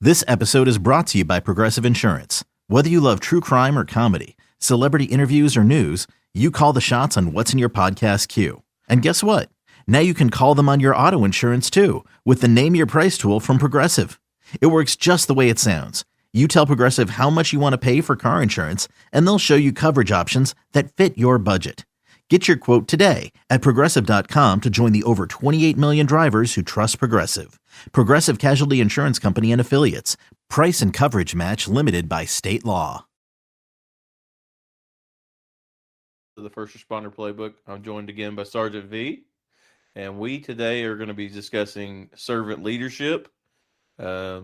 This episode is brought to you by Progressive Insurance. Whether you love true crime or comedy, celebrity interviews or news, you call the shots on what's in your podcast queue. And guess what? Now you can call them on your auto insurance too with the Name Your Price tool from Progressive. It works just the way it sounds. You tell Progressive how much you want to pay for car insurance, and they'll show you coverage options that fit your budget. Get your quote today at Progressive.com to join the over 28 million drivers who trust Progressive. Progressive Casualty Insurance Company and Affiliates. Price and coverage match limited by state law. The First Responder Playbook. I'm joined again by Sergeant V, and we today are going to be discussing servant leadership, a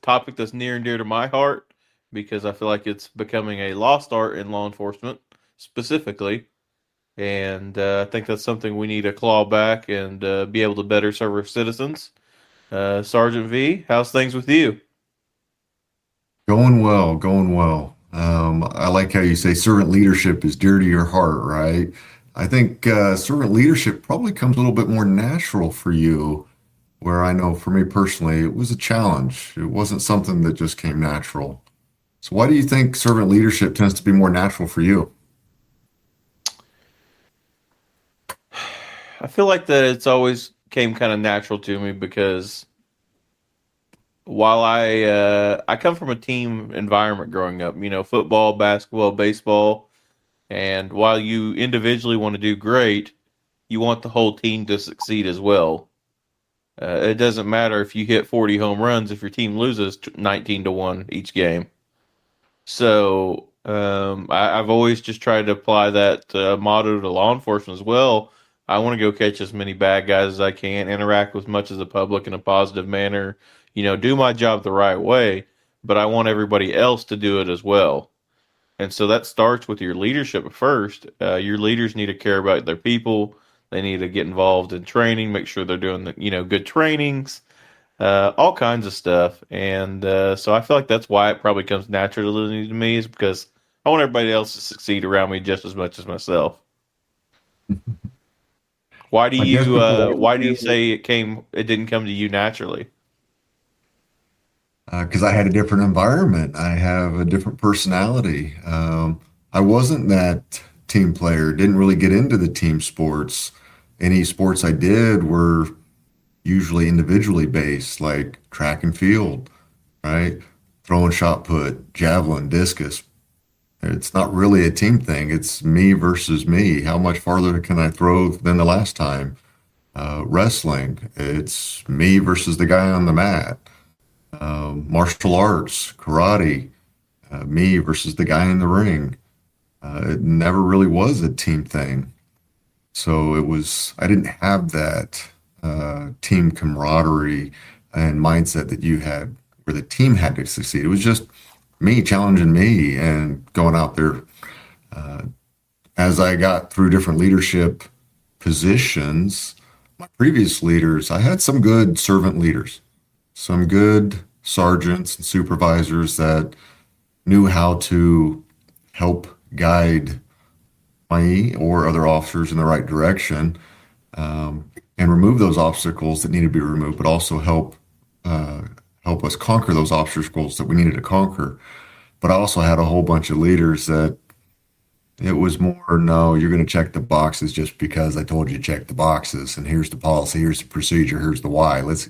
topic that's near and dear to my heart because I feel like it's becoming a lost art in law enforcement specifically. And I think that's something we need to claw back and be able to better serve our citizens. Sergeant V, how's things with you? Going well, going well. I like how you say servant leadership is dear to your heart, right? I think servant leadership probably comes a little bit more natural for you, where I know for me personally, it was a challenge. It wasn't something that just came natural. So why do you think servant leadership tends to be more natural for you? I feel like that it's always came kind of natural to me because while I come from a team environment growing up, football, basketball, baseball, and while you individually want to do great, you want the whole team to succeed as well. It doesn't matter if you hit 40 home runs if your team loses 19-1 each game. So I've always just tried to apply that motto to law enforcement as well. I want to go catch as many bad guys as I can, interact with much of the public in a positive manner, do my job the right way, but I want everybody else to do it as well. And so that starts with your leadership first. Your leaders need to care about their people. They need to get involved in training, make sure they're doing good trainings, all kinds of stuff. And so I feel like that's why it probably comes naturally to me, is because I want everybody else to succeed around me just as much as myself. Why do I guess you say it didn't come to you naturally? because I had a different environment. I have a different personality. I wasn't that team player, didn't really get into the team sports. Any sports I did were usually individually based, like track and field, right? Throwing shot put, javelin, discus. It's not really a team thing. It's me versus me. How much farther can I throw than the last time? Wrestling, it's me versus the guy on the mat. Martial arts, karate, me versus the guy in the ring. It never really was a team thing. So I didn't have that team camaraderie and mindset that you had where the team had to succeed. It was just me challenging me and going out there. As I got through different leadership positions, my previous leaders, I had some good servant leaders, some good sergeants and supervisors that knew how to help guide me or other officers in the right direction, and remove those obstacles that needed to be removed, but also help us conquer those obstacles that we needed to conquer. But I also had a whole bunch of leaders that it was more, no, you're going to check the boxes just because I told you to check the boxes, and here's the policy, here's the procedure, here's the why. Let's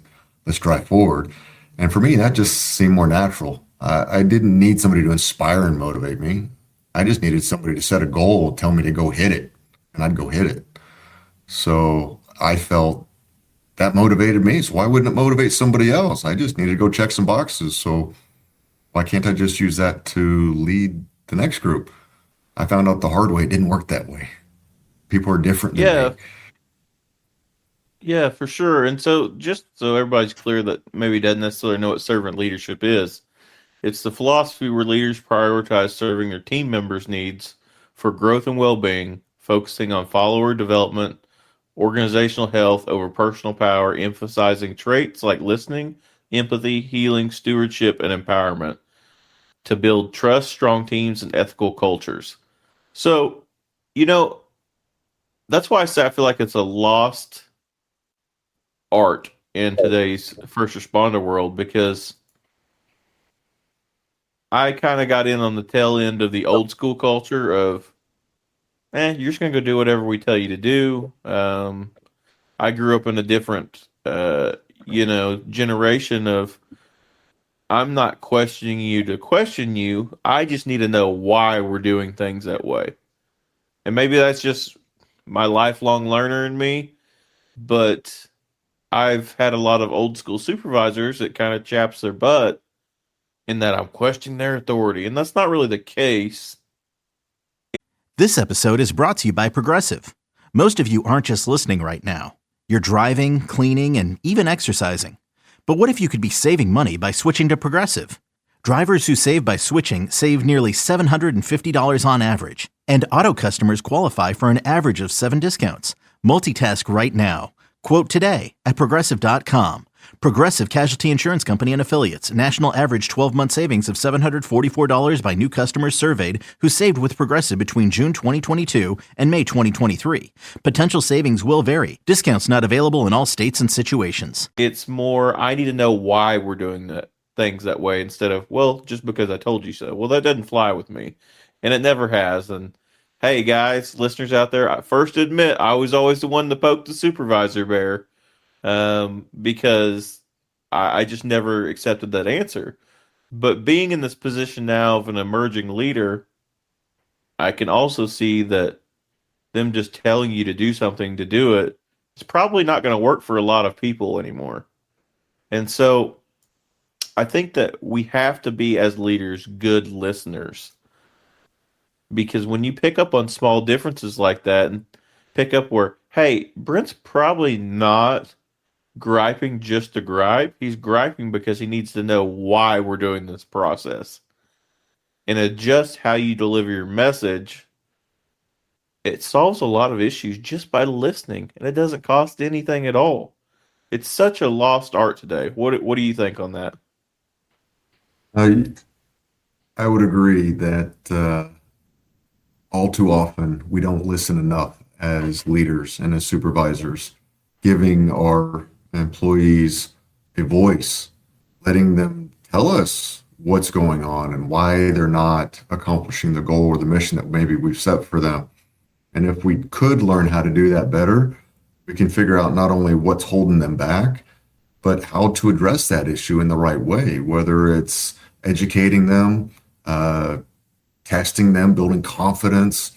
drive forward. And for me, that just seemed more natural. I didn't need somebody to inspire and motivate me. I just needed somebody to set a goal, tell me to go hit it, and I'd go hit it. So I felt that motivated me. So why wouldn't it motivate somebody else? I just needed to go check some boxes. So why can't I just use that to lead the next group? I found out the hard way. It didn't work that way. People are different than Yeah, me. yeah, for sure. And so just so everybody's clear that maybe doesn't necessarily know what servant leadership is, it's the philosophy where leaders prioritize serving their team members' needs for growth and well-being, focusing on follower development, organizational health over personal power, emphasizing traits like listening, empathy, healing, stewardship, and empowerment to build trust, strong teams, and ethical cultures. So, you know, that's why I say I feel like it's a lost art in today's first responder world because I kind of got in on the tail end of the old school culture of, you're just gonna go do whatever we tell you to do. I grew up in a different, generation of I'm not questioning you to question you. I just need to know why we're doing things that way. And maybe that's just my lifelong learner in me, but I've had a lot of old school supervisors that kind of chaps their butt in that I'm questioning their authority. And that's not really the case. This episode is brought to you by Progressive. Most of you aren't just listening right now. You're driving, cleaning, and even exercising. But what if you could be saving money by switching to Progressive? Drivers who save by switching save nearly $750 on average. And auto customers qualify for an average of 7 discounts. Multitask right now. Quote today at Progressive.com. Progressive Casualty Insurance Company and Affiliates. National average 12-month savings of $744 by new customers surveyed who saved with Progressive between June 2022 and May 2023. Potential savings will vary. Discounts not available in all states and situations. It's more, I need to know why we're doing things that way instead of, well, just because I told you so. Well, that doesn't fly with me. And it never has. And hey, guys, listeners out there, I first admit I was always the one to poke the supervisor bear. Because I just never accepted that answer. But being in this position now of an emerging leader, I can also see that them just telling you to do something to do it, it's probably not going to work for a lot of people anymore. And so I think that we have to be, as leaders, good listeners. Because when you pick up on small differences like that and pick up where, hey, Brent's probably not griping just to gripe. He's griping because he needs to know why we're doing this process. And adjust how you deliver your message. It solves a lot of issues just by listening, and it doesn't cost anything at all. It's such a lost art today. What do you think on that? I would agree that all too often we don't listen enough as leaders and as supervisors, giving our employees a voice, letting them tell us what's going on and why they're not accomplishing the goal or the mission that maybe we've set for them. And if we could learn how to do that better, we can figure out not only what's holding them back, but how to address that issue in the right way, whether it's educating them, testing them, building confidence,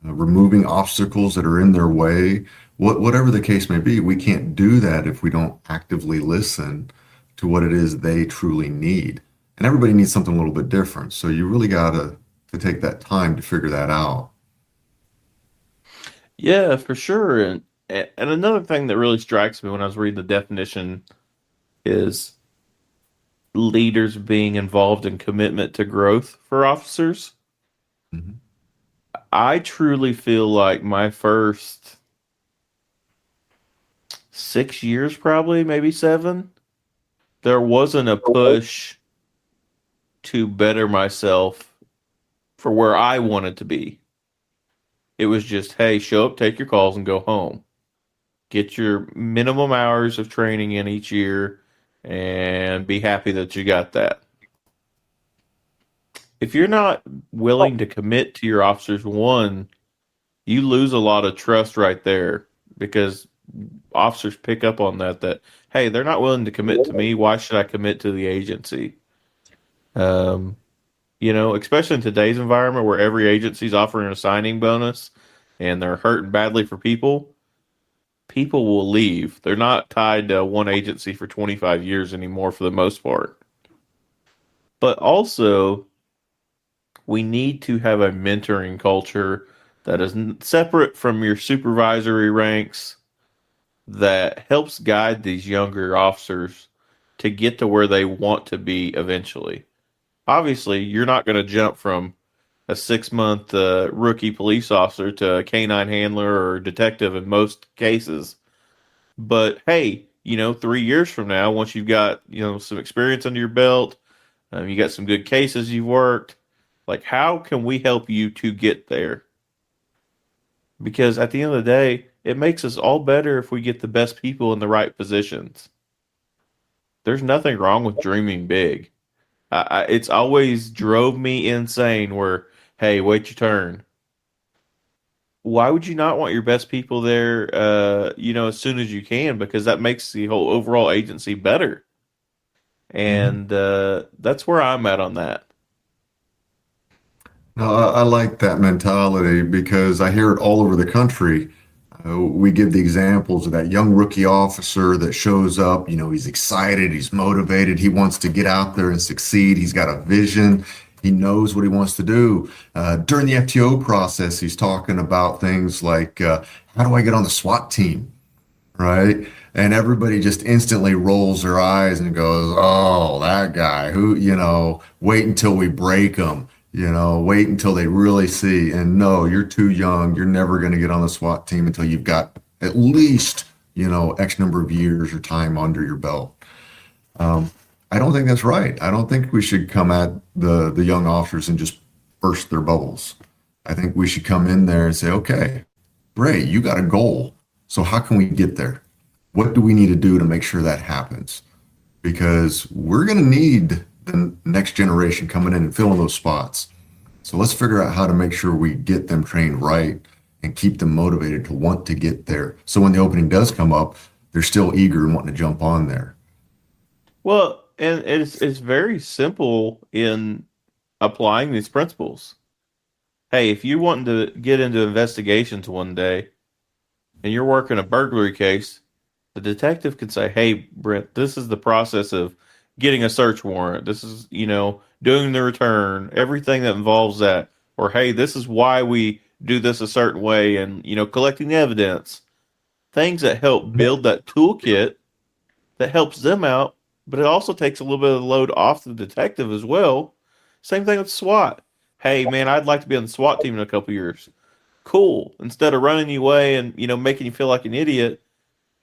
removing obstacles that are in their way. Whatever the case may be, we can't do that if we don't actively listen to what it is they truly need. And everybody needs something a little bit different. So you really got to take that time to figure that out. Yeah, for sure. And another thing that really strikes me when I was reading the definition is leaders being involved in commitment to growth for officers. Mhm. I truly feel like my first 6 years, probably, maybe 7, there wasn't a push to better myself for where I wanted to be. It was just, hey, show up, take your calls, and go home. Get your minimum hours of training in each year and be happy that you got that. If you're not willing to commit to your officers, one, you lose a lot of trust right there because officers pick up on that, hey, they're not willing to commit to me. Why should I commit to the agency? Especially in today's environment where every agency's offering a signing bonus and they're hurting badly for people will leave. They're not tied to one agency for 25 years anymore for the most part. But also, we need to have a mentoring culture that is separate from your supervisory ranks that helps guide these younger officers to get to where they want to be eventually. Obviously, you're not going to jump from a 6-month rookie police officer to a canine handler or detective in most cases. But hey, 3 years from now, once you've got, some experience under your belt, you got some good cases you've worked, like how can we help you to get there? Because at the end of the day, it makes us all better if we get the best people in the right positions. There's nothing wrong with dreaming big. It's always drove me insane where, hey, wait your turn. Why would you not want your best people there, as soon as you can? Because that makes the whole overall agency better. Mhm. And that's where I'm at on that. No, I like that mentality because I hear it all over the country. We give the examples of that young rookie officer that shows up. He's excited, he's motivated, he wants to get out there and succeed. He's got a vision, he knows what he wants to do. During the FTO process, he's talking about things like, how do I get on the SWAT team? Right? And everybody just instantly rolls their eyes and goes, "Oh, that guy who, wait until we break him, wait until they really see." And no, you're too young. You're never going to get on the SWAT team until you've got at least, X number of years or time under your belt. Um, I don't think that's right. I don't think we should come at the young officers and just burst their bubbles. I think we should come in there and say, "Okay, great, you got a goal. So how can we get there? What do we need to do to make sure that happens?" Because we're going to need the next generation coming in and filling those spots. So let's figure out how to make sure we get them trained right and keep them motivated to want to get there. So when the opening does come up, they're still eager and wanting to jump on there. Well, and it's very simple in applying these principles. Hey, if you want to get into investigations one day and you're working a burglary case, the detective can say, "Hey, Brent, this is the process of getting a search warrant. This is, doing the return, everything that involves that." Or, "Hey, this is why we do this a certain way," and, collecting evidence. Things that help build that toolkit that helps them out, but it also takes a little bit of the load off the detective as well. Same thing with SWAT. "Hey, man, I'd like to be on the SWAT team in a couple years." Cool. Instead of running you away and, making you feel like an idiot,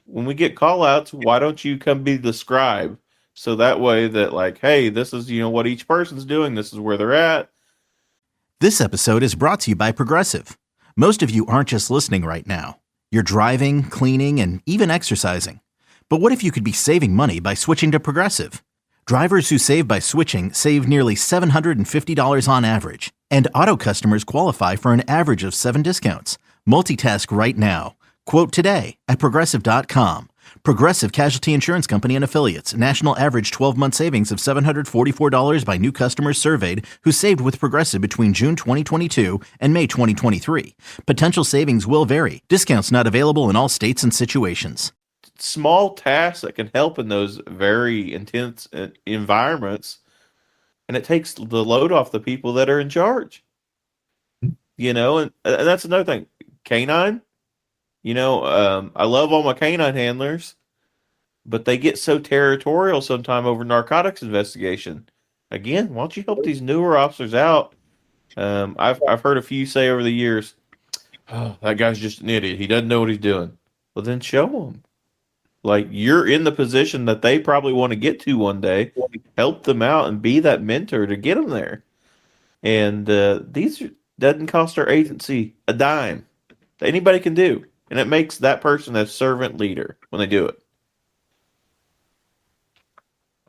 when we get call outs, why don't you come be the scribe? So that way that like, hey, this is, what each person's doing. This is where they're at. This episode is brought to you by Progressive. Most of you aren't just listening right now. You're driving, cleaning, and even exercising. But what if you could be saving money by switching to Progressive? Drivers who save by switching save nearly $750 on average, and auto customers qualify for an average of 7 discounts. Multitask right now. Quote today at Progressive.com. Progressive Casualty Insurance Company and Affiliates. National average 12-month savings of $744 by new customers surveyed who saved with Progressive between June 2022 and May 2023. Potential savings will vary. Discounts not available in all states and situations. Small tasks that can help in those very intense environments, and it takes the load off the people that are in charge. And that's another thing. Canine, I love all my canine handlers, but they get so territorial sometime over narcotics investigation. Again, why don't you help these newer officers out? I've heard a few say over the years, "Oh, that guy's just an idiot. He doesn't know what he's doing." Well, then show him. Like, you're in the position that they probably want to get to one day. Help them out and be that mentor to get them there. And doesn't cost our agency a dime. Anybody can do, and it makes that person a servant leader when they do it.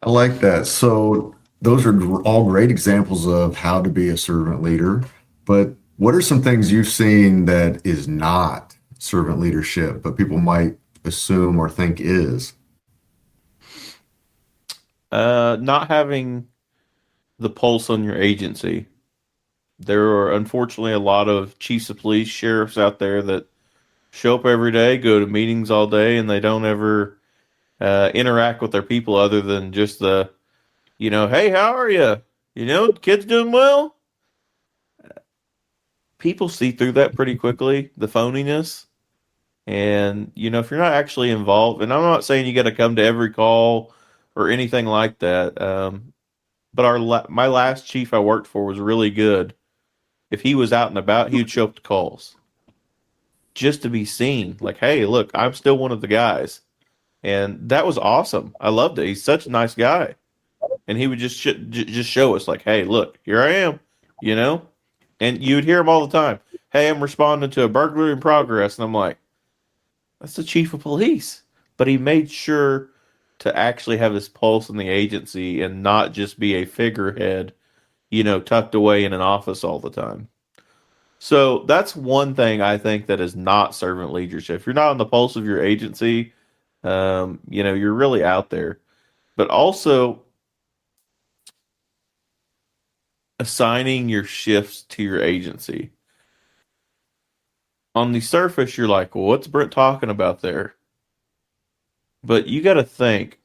I like that. So those are all great examples of how to be a servant leader. But what are some things you've seen that is not servant leadership, but people might assume or think is? Not having the pulse on your agency. There are unfortunately a lot of chiefs of police, sheriffs out there that show up every day, go to meetings all day, and they don't ever interact with their people other than just the, "Hey, how are you? Kids doing well?" People see through that pretty quickly, the phoniness. And, if you're not actually involved, and I'm not saying you got to come to every call or anything like that, but my last chief I worked for was really good. If he was out and about, he would show up to calls just to be seen. Like, "Hey, look, I'm still one of the guys." And that was awesome. I loved it. He's such a nice guy. And he would just show us, like, "Hey, look, here I am," you know? And you would hear him all the time. "Hey, I'm responding to a burglary in progress." And I'm like, that's the chief of police. But he made sure to actually have his pulse in the agency and not just be a figurehead, tucked away in an office all the time. So that's one thing I think that is not servant leadership. If you're not on the pulse of your agency, you're really out there. But also assigning your shifts to your agency. On the surface, you're like, well, what's Brent talking about there? But you got to think,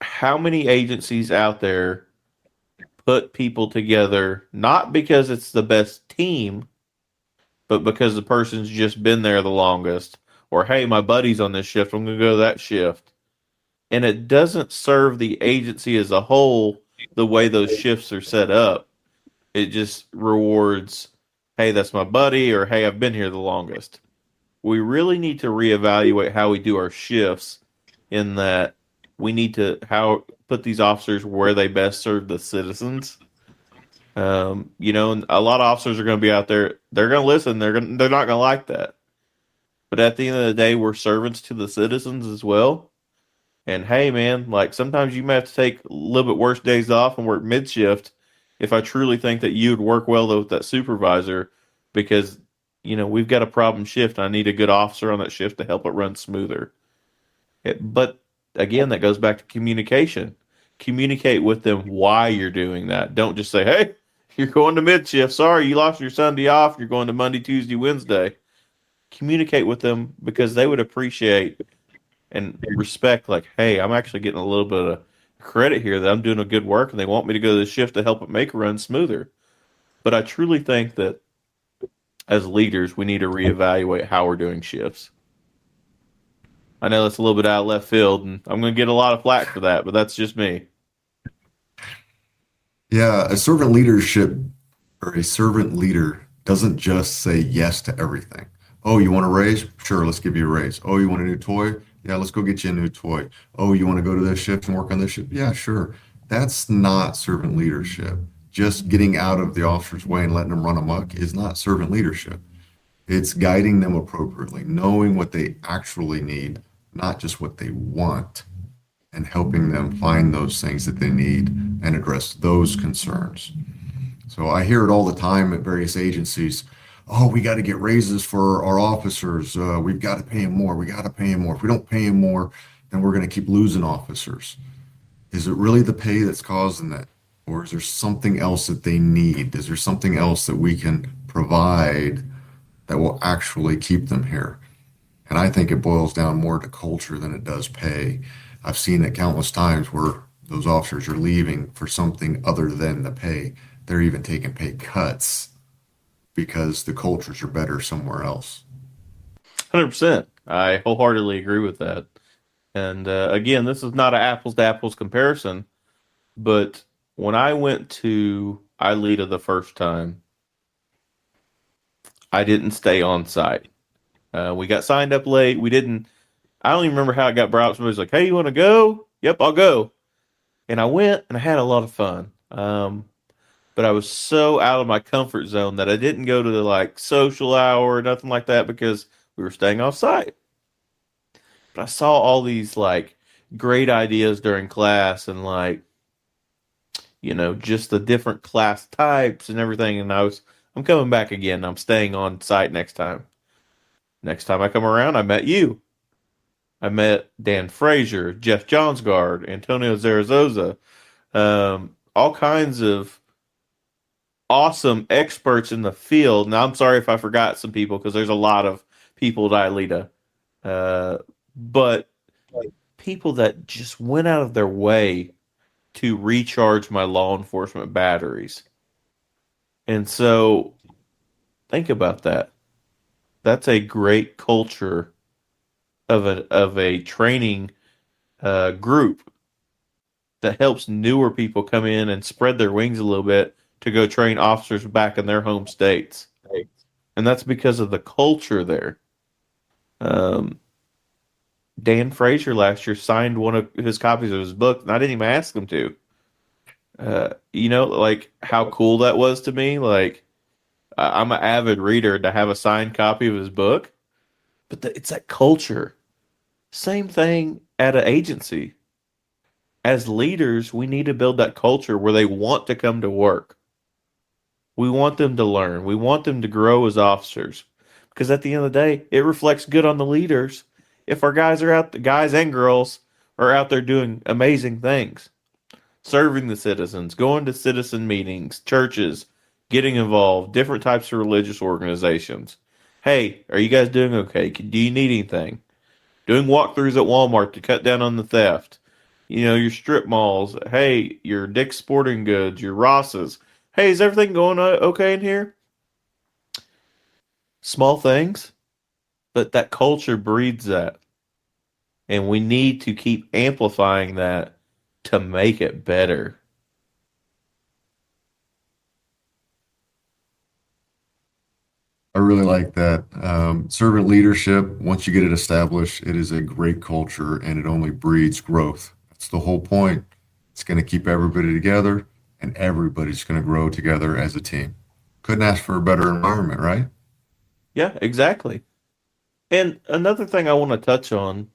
how many agencies out there put people together not because it's the best team, but because the person's just been there the longest, or hey, my buddy's on this shift, I'm going to go to that shift. And it doesn't serve the agency as a whole the way those shifts are set up. It just rewards, hey, that's my buddy, or hey, I've been here the longest. We really need to reevaluate how we do our shifts, in that we need to put these officers where they best serve the citizens. And a lot of officers are going to be out there. They're going to listen. They're not going to like that. But at the end of the day, we're servants to the citizens as well. And hey, man, like sometimes you may have to take a little bit worse days off and work mid shift if I truly think that you would work well with that supervisor, because we've got a problem shift. And I need a good officer on that shift to help it run smoother. But again, that goes back to communication. Communicate with them why you're doing that. Don't just say, hey, you're going to mid shift. Sorry, you lost your Sunday off. You're going to Monday, Tuesday, Wednesday. Communicate with them, because they would appreciate and respect, like, hey, I'm actually getting a little bit of credit here that I'm doing a good work, and they want me to go to the shift to help it make it run smoother. But I truly think that as leaders, we need to reevaluate how we're doing shifts. I know that's a little bit out of left field, and I'm going to get a lot of flack for that, but that's just me. Yeah, a servant leader doesn't just say yes to everything. Oh, you want a raise? Sure, let's give you a raise. Oh, you want a new toy? Yeah, let's go get you a new toy. Oh, you want to go to this shift and work on this shift? Yeah, sure. That's not servant leadership. Just getting out of the officer's way and letting them run amok is not servant leadership. It's guiding them appropriately, knowing what they actually need, not just what they want, and helping them find those things that they need and address those concerns. So I hear it all the time at various agencies. Oh, we got to get raises for our officers. We've got to pay them more. We got to pay them more. If we don't pay them more, then we're going to keep losing officers. Is it really the pay that's causing that? Or is there something else that they need? Is there something else that we can provide that will actually keep them here? And I think it boils down more to culture than it does pay. I've seen it countless times where those officers are leaving for something other than the pay. They're even taking pay cuts because the cultures are better somewhere else. 100%. I wholeheartedly agree with that. And again, this is not an apples to apples comparison, but when I went to ILETA the first time, I didn't stay on site. We got signed up late. I don't even remember how it got brought up. Somebody's like, hey, you want to go? Yep, I'll go. And I went and I had a lot of fun. But I was so out of my comfort zone that I didn't go to the like social hour or nothing like that, because we were staying off site. But I saw all these like great ideas during class, and like, just the different class types and everything. And I'm coming back again. I'm staying on site next time. Next time I come around, I met you. I met Dan Frazier, Jeff Johnsgard, Antonio Zaragoza, all kinds of awesome experts in the field. Now, I'm sorry if I forgot some people, because there's a lot of people at ILETA. But people that just went out of their way to recharge my law enforcement batteries. And so, think about that. That's a great culture of a training group that helps newer people come in and spread their wings a little bit to go train officers back in their home states. And that's because of the culture there. Dan Frazier last year signed one of his copies of his book, and I didn't even ask him to. Like how cool that was to me. Like, I'm an avid reader, to have a signed copy of his book, but it's that culture. Same thing at an agency. As leaders, we need to build that culture where they want to come to work. We want them to learn. We want them to grow as officers. Because at the end of the day, it reflects good on the leaders if our guys are out, the guys and girls are out there doing amazing things, serving the citizens, going to citizen meetings, churches, getting involved, different types of religious organizations. Hey, are you guys doing okay? Do you need anything? Doing walkthroughs at Walmart to cut down on the theft. You know, your strip malls. Hey, your Dick's Sporting Goods, your Ross's. Hey, is everything going okay in here? Small things, but that culture breeds that. And we need to keep amplifying that to make it better. I really like that. Servant leadership, once you get it established, it is a great culture and it only breeds growth. That's the whole point. It's going to keep everybody together and everybody's going to grow together as a team. Couldn't ask for a better environment, right? Yeah, exactly. And another thing I want to touch on,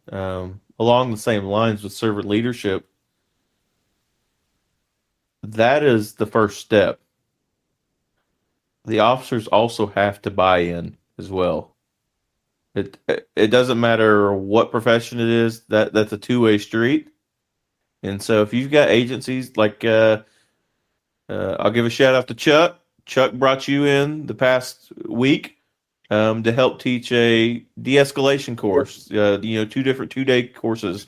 along the same lines with servant leadership, that is the first step. The officers also have to buy in as well. It doesn't matter what profession it is, that's a two-way street. And so if you've got agencies like I'll give a shout out to Chuck. Chuck brought you in the past week to help teach a de-escalation course. Two different 2-day courses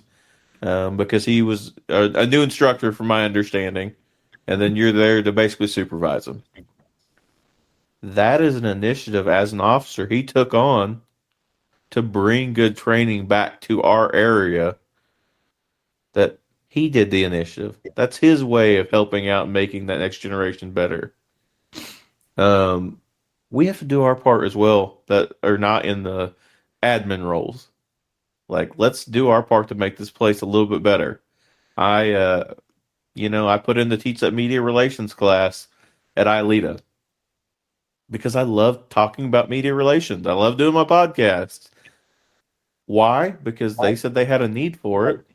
because he was a new instructor, from my understanding, and then you're there to basically supervise him. That is an initiative as an officer he took on to bring good training back to our area. That he did the initiative. That's his way of helping out and making that next generation better. We have to do our part as well that are not in the admin roles. Like, let's do our part to make this place a little bit better. I put in to teach that media relations class at ILETA because I love talking about media relations. I love doing my podcasts. Why? Because they said they had a need for it,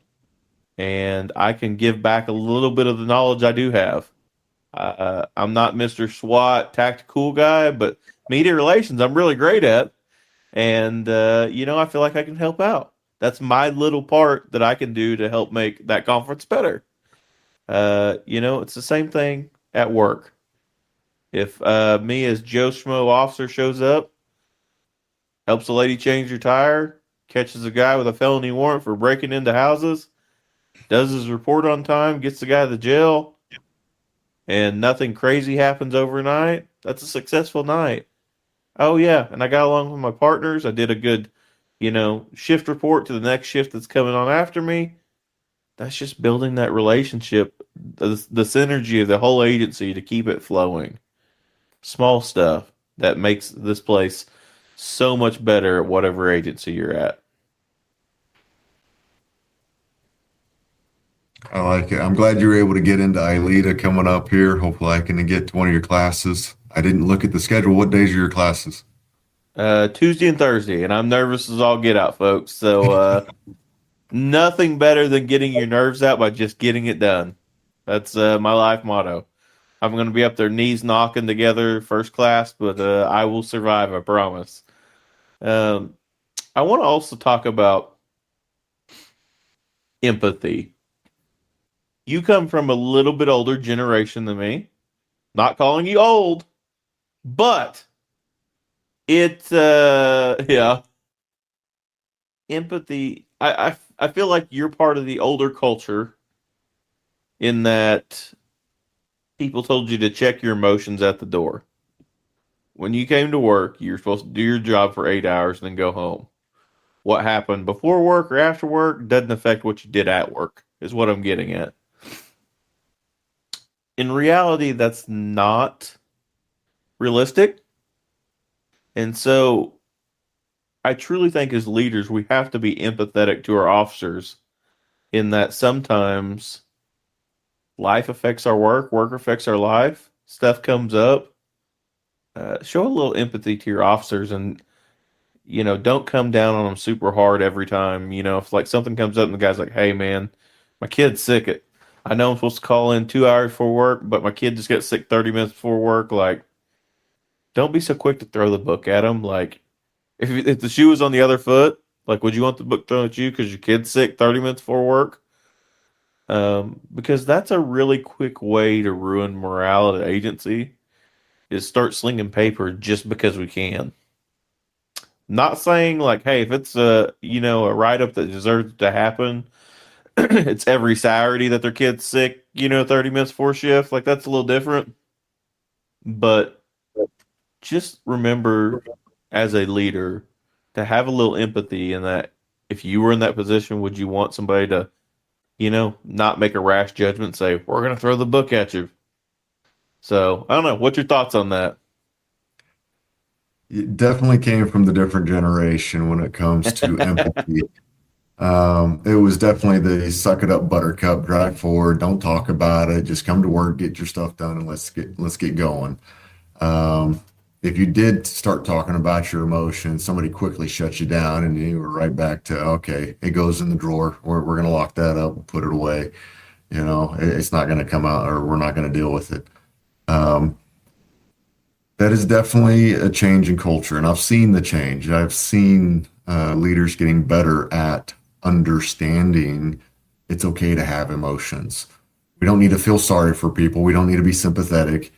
and I can give back a little bit of the knowledge I do have. I'm not Mr. SWAT tactical guy, but media relations I'm really great at, and I feel like I can help out. That's my little part that I can do to help make that conference better. It's the same thing at work. If me as Joe Schmo officer shows up, helps a lady change her tire, catches a guy with a felony warrant for breaking into houses, does his report on time, gets the guy to jail, and nothing crazy happens overnight, that's a successful night. Oh, yeah, and I got along with my partners. I did a good, shift report to the next shift that's coming on after me. That's just building that relationship, the synergy of the whole agency to keep it flowing. Small stuff that makes this place so much better at whatever agency you're at. I like it. I'm glad you were able to get into ILETA coming up here. Hopefully I can get to one of your classes. I didn't look at the schedule. What days are your classes? Tuesday and Thursday, and I'm nervous as all get out, folks. So nothing better than getting your nerves out by just getting it done. That's my life motto. I'm going to be up there knees knocking together first class, but I will survive, I promise. I want to also talk about empathy. You come from a little bit older generation than me. Not calling you old, but yeah, empathy. I feel like you're part of the older culture in that people told you to check your emotions at the door. When you came to work, you're supposed to do your job for 8 hours and then go home. What happened before work or after work doesn't affect what you did at work, is what I'm getting at. In reality, that's not realistic. And so I truly think as leaders, we have to be empathetic to our officers in that sometimes life affects our work affects our life, stuff comes up. Show a little empathy to your officers and don't come down on them super hard every time. If like something comes up and the guy's like, "Hey, man, my kid's sick. I know I'm supposed to call in 2 hours before work, but my kid just got sick 30 minutes before work." Like, don't be so quick to throw the book at him. Like, if the shoe was on the other foot, like, would you want the book thrown at you because your kid's sick 30 minutes before work? Because that's a really quick way to ruin morale at an agency is start slinging paper just because we can. Not saying like, hey, if it's a write up that deserves to happen, it's every Saturday that their kid's sick, 30 minutes before shift. Like that's a little different. But just remember as a leader to have a little empathy in that if you were in that position, would you want somebody to, not make a rash judgment and say, we're gonna throw the book at you. So I don't know. What's your thoughts on that? It definitely came from the different generation when it comes to empathy. It was definitely the suck it up, buttercup, drive forward, don't talk about it, just come to work, get your stuff done, and let's get going. Um, if you did start talking about your emotions, somebody quickly shuts you down, and you were right back to okay, it goes in the drawer. We're going to lock that up, and put it away. It's not going to come out, or we're not going to deal with it. Um, that is definitely a change in culture, and I've seen the change. I've seen leaders getting better at understanding it's okay to have emotions. We don't need to feel sorry for people. We don't need to be sympathetic,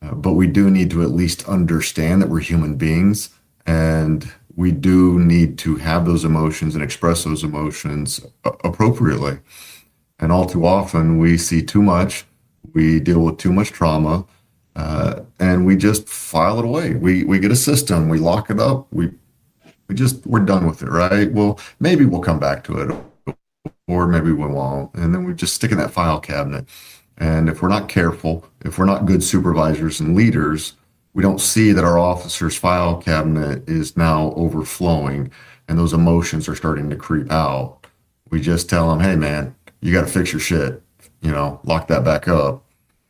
but we do need to at least understand that we're human beings, and we do need to have those emotions and express those emotions appropriately. And all too often, we see too much, we deal with too much trauma, and we just file it away. We get a system, we lock it up, we're done with it, right? Well, maybe we'll come back to it, or maybe we won't, and then we just stick in that file cabinet. And if we're not careful, if we're not good supervisors and leaders, we don't see that our officers' file cabinet is now overflowing, and those emotions are starting to creep out. We just tell them, "Hey, man, you got to fix your shit. Lock that back up,"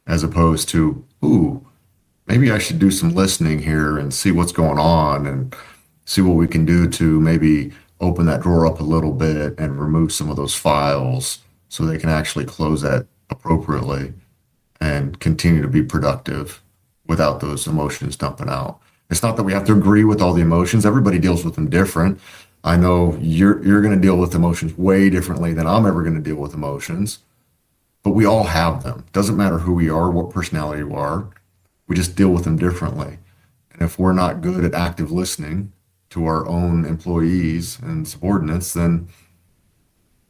as opposed to, "Ooh, maybe I should do some listening here and see what's going on and see what we can do to maybe open that drawer up a little bit and remove some of those files so they can actually close that appropriately and continue to be productive without those emotions dumping out." It's not that we have to agree with all the emotions. Everybody deals with them different. I know you're going to deal with emotions way differently than I'm ever going to deal with emotions, but we all have them. Doesn't matter who we are, what personality we are. We just deal with them differently. And if we're not good at active listening to our own employees and subordinates, then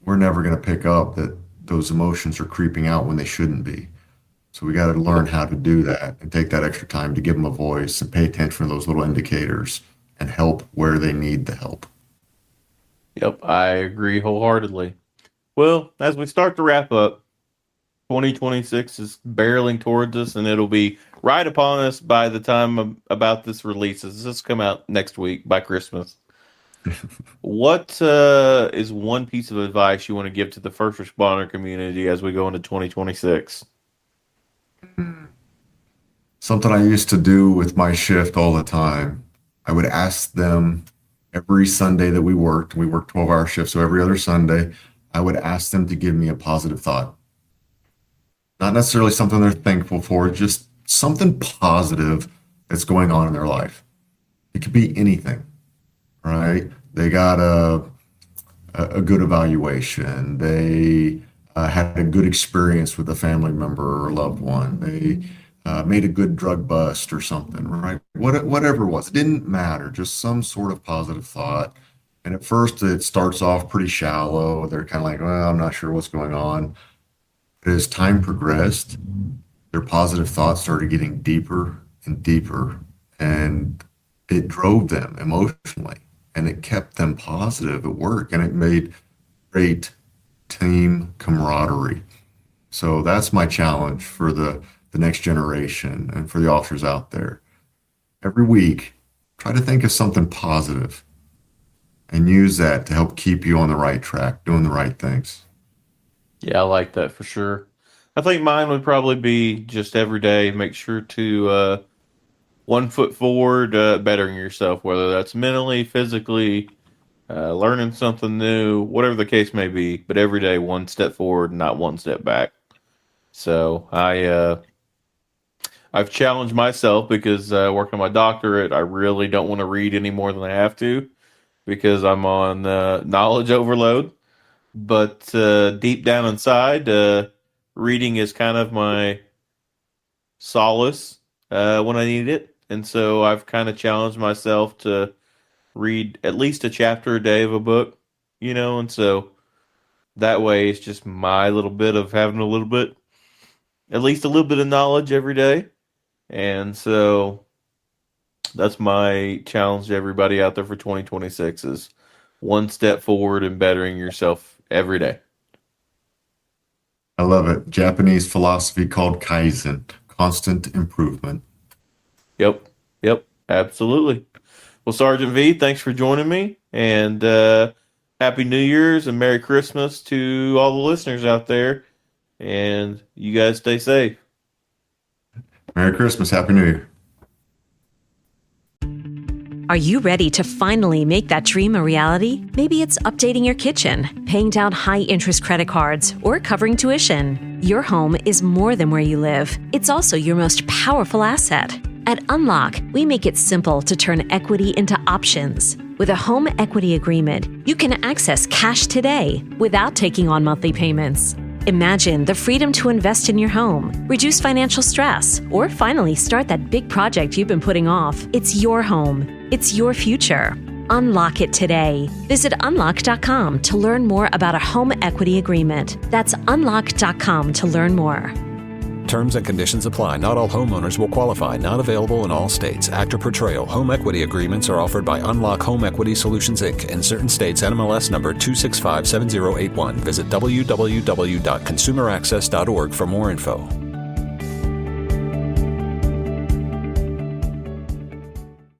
we're never going to pick up that those emotions are creeping out when they shouldn't be. So we got to learn how to do that and take that extra time to give them a voice and pay attention to those little indicators and help where they need the help. Yep, I agree wholeheartedly. Well, as we start to wrap up, 2026 is barreling towards us, and it'll be right upon us by the time about this releases. This come out next week by Christmas. What is one piece of advice you want to give to the first responder community as we go into 2026? Something I used to do with my shift all the time. I would ask them every Sunday that we worked 12-hour shifts. So every other Sunday, I would ask them to give me a positive thought. Not necessarily something they're thankful for, just something positive that's going on in their life. It could be anything, right? They got a good evaluation. They had a good experience with a family member or loved one. They made a good drug bust or something, right? Whatever it was, it didn't matter. Just some sort of positive thought. And at first, it starts off pretty shallow. They're kind of like, well, I'm not sure what's going on. But as time progressed, their positive thoughts started getting deeper and deeper, and it drove them emotionally, and it kept them positive at work, and it made great team camaraderie. So that's my challenge for the next generation and for the officers out there. Every week, try to think of something positive and use that to help keep you on the right track, doing the right things. Yeah, I like that for sure. I think mine would probably be just every day make sure to one foot forward, bettering yourself, whether that's mentally, physically, learning something new, whatever the case may be. But every day, one step forward, not one step back. So I've challenged myself because working on my doctorate, I really don't want to read any more than I have to because I'm on knowledge overload. But deep down inside, reading is kind of my solace when I need it. And so I've kind of challenged myself to read at least a chapter a day of a book, and so that way it's just my little bit of having at least a little bit of knowledge every day. And so that's my challenge to everybody out there for 2026 is one step forward and bettering yourself every day. I love it. Japanese philosophy called Kaizen, constant improvement. Yep, absolutely. Well, Sergeant V, thanks for joining me, and Happy New Year's and Merry Christmas to all the listeners out there, and you guys stay safe. Merry Christmas. Happy New Year. Are you ready to finally make that dream a reality? Maybe it's updating your kitchen, paying down high-interest credit cards, or covering tuition. Your home is more than where you live. It's also your most powerful asset. At Unlock, we make it simple to turn equity into options. With a home equity agreement, you can access cash today without taking on monthly payments. Imagine the freedom to invest in your home, reduce financial stress, or finally start that big project you've been putting off. It's your home. It's your future. Unlock it today. Visit unlock.com to learn more about a home equity agreement. That's unlock.com to learn more. Terms and conditions apply. Not all homeowners will qualify. Not available in all states. Actor Portrayal. Home equity agreements are offered by Unlock Home Equity Solutions, Inc. In certain states, NMLS number 2657081. Visit www.consumeraccess.org for more info.